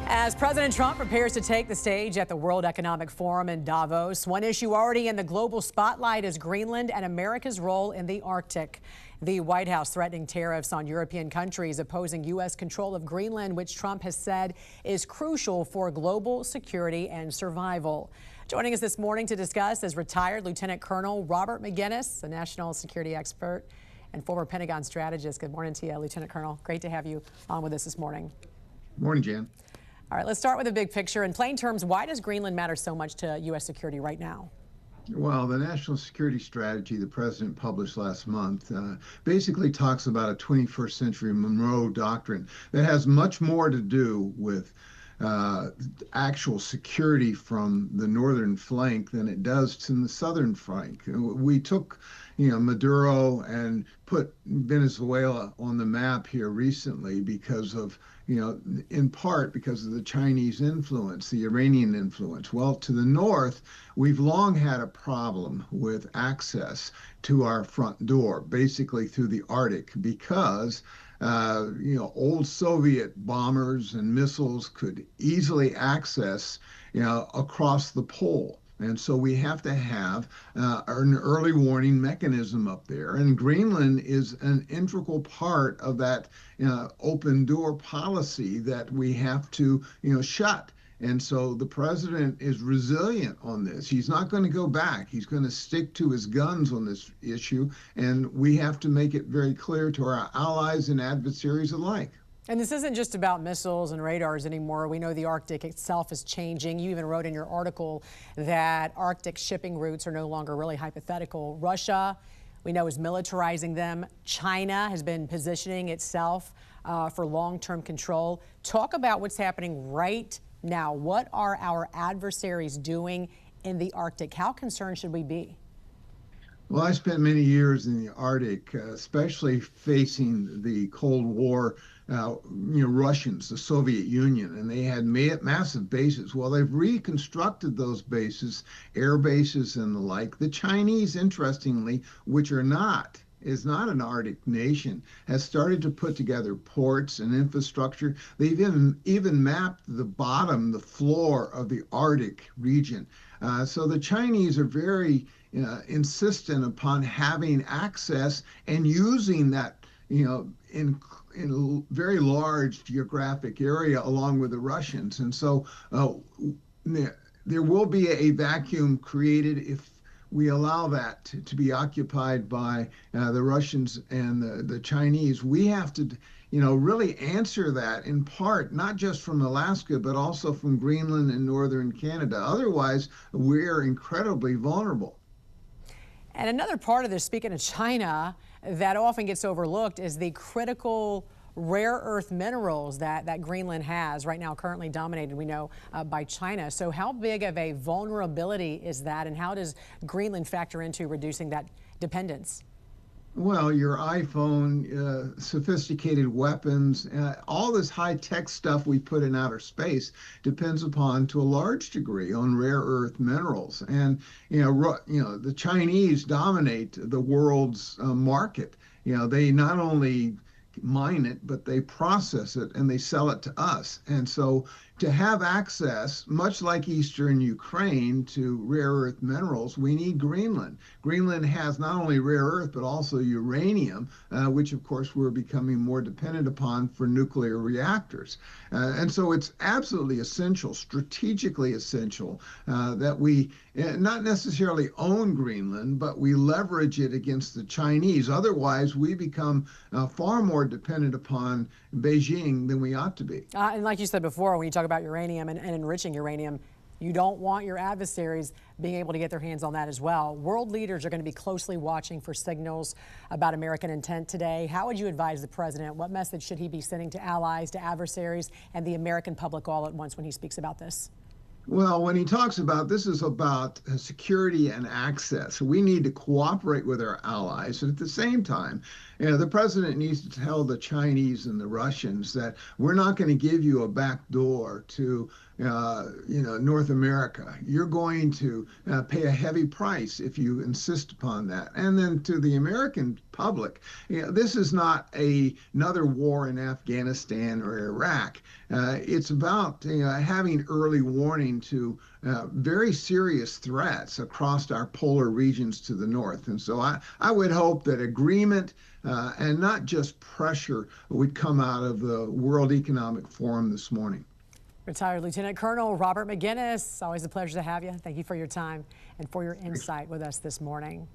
As President Trump prepares to take the stage at the World Economic Forum in Davos, one issue already in the global spotlight is Greenland and America's role in the Arctic. The White House threatening tariffs on European countries opposing U.S. control of Greenland, which Trump has said is crucial for global security and survival. Joining us this morning to discuss is retired Lieutenant Colonel Robert McGinnis, a national security expert and former Pentagon strategist. Good morning to you, Lieutenant Colonel. Great to have you on with us this morning. Morning, Jan. All right, let's start with the big picture. In plain terms, why does Greenland matter so much to U.S. security right now? Well, the national security strategy the president published last month basically talks about a 21st century Monroe doctrine that has much more to do with actual security from the northern flank than it does in the southern flank. We took, Maduro and put Venezuela on the map here recently because of, in part because of the Chinese influence, the Iranian influence. Well, to the north, we've long had a problem with access to our front door, basically through the Arctic, because old Soviet bombers and missiles could easily access, across the pole. And so we have to have an early warning mechanism up there. And Greenland is an integral part of that open door policy that we have to, shut. And so the president is resilient on this. He's not going to go back. He's going to stick to his guns on this issue. And we have to make it very clear to our allies and adversaries alike. And this isn't just about missiles and radars anymore. We know the Arctic itself is changing. You even wrote in your article that Arctic shipping routes are no longer really hypothetical. Russia, we know, is militarizing them. China has been positioning itself for long-term control. Talk about what's happening right now. What are our adversaries doing in the Arctic? How concerned should we be? Well, I spent many years in the Arctic, especially facing the Cold War, Russians, the Soviet Union, and they had massive bases. Well, they've reconstructed those bases, air bases and the like. The Chinese, interestingly, which is not an Arctic nation, has started to put together ports and infrastructure. They've even mapped the floor of the Arctic region. So the Chinese are very insistent upon having access and using that, in a very large geographic area along with the Russians. And so there will be a vacuum created if we allow that to be occupied by the Russians and the Chinese. We have to, really answer that in part, not just from Alaska, but also from Greenland and northern Canada. Otherwise, we're incredibly vulnerable. And another part of this, speaking of China, that often gets overlooked is the critical rare earth minerals that Greenland has right now, currently dominated, we know, by China. So how big of a vulnerability is that, and how does Greenland factor into reducing that dependence? Well, your iPhone, sophisticated weapons, all this high-tech stuff we put in outer space depends upon, to a large degree, on rare earth minerals. And, the Chinese dominate the world's market. They not only mine it, but they process it and they sell it to us. And so to have access, much like Eastern Ukraine, to rare earth minerals, we need Greenland. Greenland has not only rare earth, but also uranium, which of course we're becoming more dependent upon for nuclear reactors. And so it's absolutely essential, strategically essential, that we not necessarily own Greenland, but we leverage it against the Chinese. Otherwise, we become far more dependent upon Beijing than we ought to be. And like you said before, when you talk about uranium and enriching uranium, you don't want your adversaries being able to get their hands on that as well. World leaders are going to be closely watching for signals about American intent today. How would you advise the president? What message should he be sending to allies, to adversaries, and the American public all at once when he speaks about this? Well, when he talks about this is about security and access, we need to cooperate with our allies. And at the same time, the president needs to tell the Chinese and the Russians that we're not going to give you a back door to North America. You're going to pay a heavy price if you insist upon that. And then to the American public. This is not another war in Afghanistan or Iraq. It's about having early warning to very serious threats across our polar regions to the north. And so I would hope that agreement and not just pressure would come out of the World Economic Forum this morning. Retired Lieutenant Colonel Robert McGinnis, always a pleasure to have you. Thank you for your time and for your insight with us this morning.